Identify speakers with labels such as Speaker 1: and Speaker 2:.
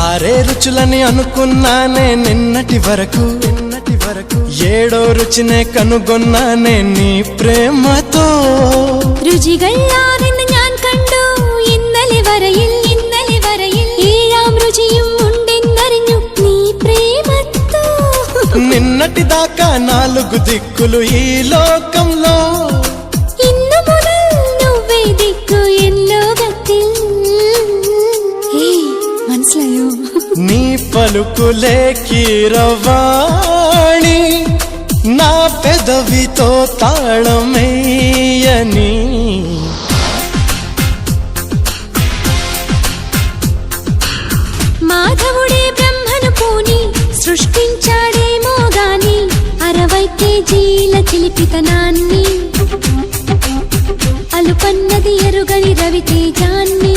Speaker 1: ఆరే రుచులని అనుకున్నానే నిన్నటి వరకు ఏడో రుచినే కనుగొన్నానే నీ ప్రేమతో
Speaker 2: രുചികളാണെന്ന് ഞാൻ കണ്ടു ഇന്നലെ വരയിൽ ഏഴാം രുചിയും ഉണ്ടെന്നറിഞ്ഞു നീ പ്രേമത്തോ
Speaker 1: నిన్నటి దాకా నాలుగు దిక్కులు ఈ లోకంలో
Speaker 2: ഇന്നു മുതൽ నువ్వే దిక్కు ఎన్ లోകത്തിൽ മനസ്സിലായോ
Speaker 1: నీ పలుకులే కీరవాణి నా పెదవితో తాళమేయని
Speaker 2: మాధవుడే బ్రహ్మను పూని సృష్టించాడేమో గాని 60 కేజీల చిలిపితనాన్ని అలుపన్నది ఎరుగని రవితేజాన్ని